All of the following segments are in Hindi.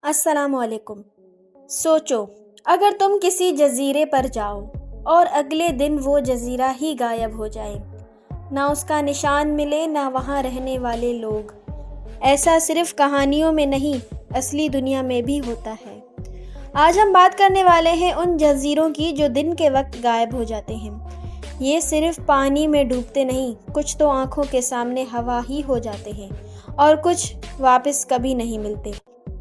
अस्सलामुअलैकुम। सोचो, अगर तुम किसी जजीरे पर जाओ और अगले दिन वो जजीरा ही गायब हो जाए, ना उसका निशान मिले ना वहाँ रहने वाले लोग। ऐसा सिर्फ कहानियों में नहीं, असली दुनिया में भी होता है। आज हम बात करने वाले हैं उन जजीरों की जो दिन के वक्त गायब हो जाते हैं। ये सिर्फ पानी में डूबते नहीं, कुछ तो आंखों के सामने हवा ही हो जाते हैं और कुछ वापस कभी नहीं मिलते।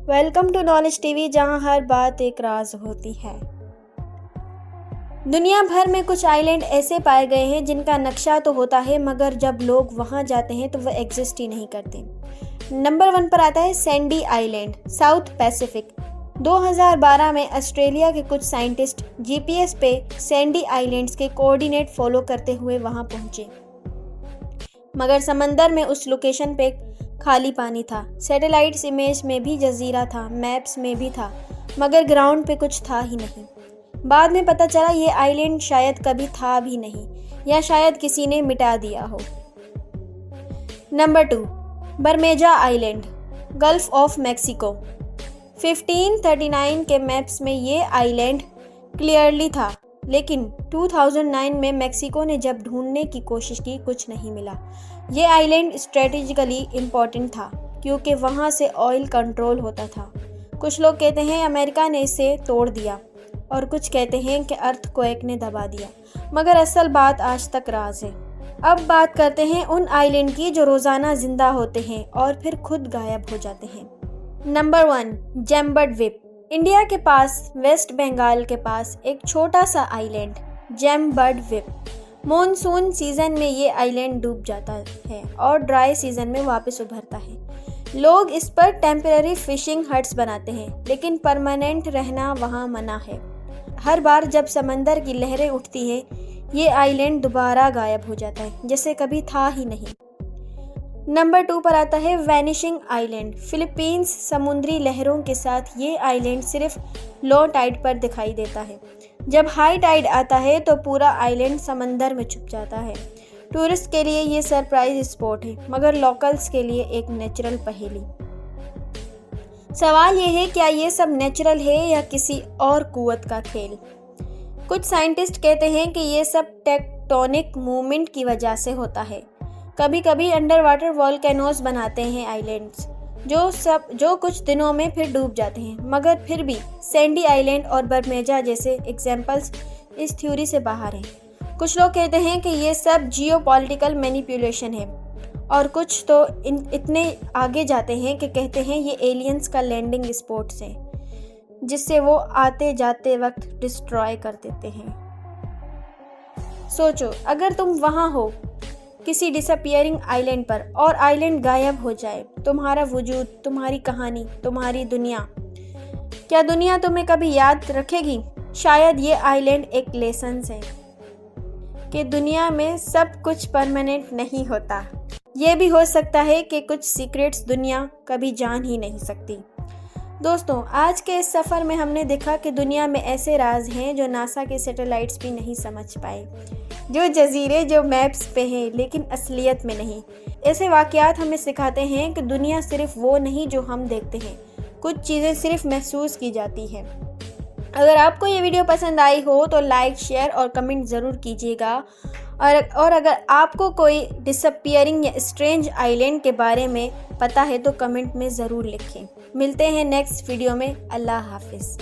वेलकम टू नॉलेज टीवी, जहां हर बात एक राज होती है। दुनिया भर में कुछ आइलैंड ऐसे पाए गए हैं जिनका नक्शा तो होता है, मगर जब लोग वहां जाते हैं तो वह एग्जिस्ट ही नहीं करते। नंबर 1 पर आता है सैंडी आइलैंड, साउथ पैसिफिक। 2012 में ऑस्ट्रेलिया के कुछ साइंटिस्ट जीपीएस पे सैंडी आइलैंड्स के कोऑर्डिनेट फॉलो करते हुए वहां पहुंचे, मगर समंदर में उस लोकेशन पे खाली पानी था। सैटेलाइट्स इमेज में भी जजीरा था, मैप्स में भी था, मगर ग्राउंड पे कुछ था ही नहीं। बाद में पता चला ये आइलैंड शायद कभी था भी नहीं, या शायद किसी ने मिटा दिया हो। Number 2, Bermeja island, Gulf of Mexico. 1539 के मैप्स में ये आइलैंड क्लियरली था, लेकिन 2009 में मैक्सिको ने जब ढूंढने की कोशिश की, कुछ नहीं मिला। ये आइलैंड स्ट्रेटेजिकली इम्पोर्टेंट था क्योंकि वहाँ से ऑयल कंट्रोल होता था। कुछ लोग कहते हैं अमेरिका ने इसे तोड़ दिया और कुछ कहते हैं कि अर्थक्वेक ने दबा दिया, मगर असल बात आज तक राज है। अब बात करते हैं उन आइलैंड की जो रोज़ाना जिंदा होते हैं और फिर खुद गायब हो जाते हैं। नंबर 1, जेम्बर्ड द्वीप। इंडिया के पास वेस्ट बंगाल के पास एक छोटा सा आइलैंड जेम्बर्ड द्वीप। मॉनसून सीजन में ये आइलैंड डूब जाता है और ड्राई सीजन में वापस उभरता है। लोग इस पर टेम्पररी फिशिंग हट्स बनाते हैं, लेकिन परमानेंट रहना वहाँ मना है। हर बार जब समंदर की लहरें उठती हैं, ये आइलैंड दोबारा गायब हो जाता है, जैसे कभी था ही नहीं। नंबर 2 पर आता है वैनिशिंग आइलैंड, फिलीपींस। समुद्री लहरों के साथ ये आइलैंड सिर्फ लो टाइड पर दिखाई देता है। जब हाई टाइड आता है तो पूरा आइलैंड समंदर में छुप जाता है। टूरिस्ट के लिए ये सरप्राइज स्पॉट है, मगर लोकल्स के लिए एक नेचुरल पहेली। सवाल ये है, क्या ये सब नेचुरल है या किसी और कुव्वत का खेल? कुछ साइंटिस्ट कहते हैं कि ये सब टेक्टोनिक मूवमेंट की वजह से होता है। कभी कभी अंडर वाटर वॉल्केनोज बनाते हैं आइलैंड्स, जो कुछ दिनों में फिर डूब जाते हैं, मगर फिर भी सैंडी आइलैंड और बरमेजा जैसे एग्जाम्पल्स इस थ्योरी से बाहर हैं। कुछ लोग कहते हैं कि ये सब जियोपॉलिटिकल मैनिपुलेशन है, और कुछ तो इतने आगे जाते हैं कि कहते हैं ये एलियंस का लैंडिंग स्पॉट्स हैं, जिससे वो आते जाते वक्त डिस्ट्रॉय कर देते हैं। सोचो, अगर तुम वहाँ हो किसी डिसअपियरिंग आइलैंड पर और आइलैंड गायब हो जाए, तुम्हारा वजूद, तुम्हारी कहानी, तुम्हारी दुनिया, क्या दुनिया तुम्हें कभी याद रखेगी? शायद ये आइलैंड एक लेसन है कि दुनिया में सब कुछ परमानेंट नहीं होता। ये भी हो सकता है कि कुछ सीक्रेट्स दुनिया कभी जान ही नहीं सकती। दोस्तों, आज के इस सफ़र में हमने देखा कि दुनिया में ऐसे राज हैं जो नासा के सैटेलाइट्स भी नहीं समझ पाए, जो जजीरे जो मैप्स पे हैं लेकिन असलियत में नहीं। ऐसे वाक़यात हमें सिखाते हैं कि दुनिया सिर्फ वो नहीं जो हम देखते हैं, कुछ चीज़ें सिर्फ महसूस की जाती हैं। अगर आपको ये वीडियो पसंद आई हो तो लाइक, शेयर और कमेंट ज़रूर कीजिएगा। और अगर आपको कोई डिसअपियरिंग या स्ट्रेंज आइलैंड के बारे में पता है तो कमेंट में ज़रूर लिखें। मिलते हैं नेक्स्ट वीडियो में। अल्लाह हाफिज़।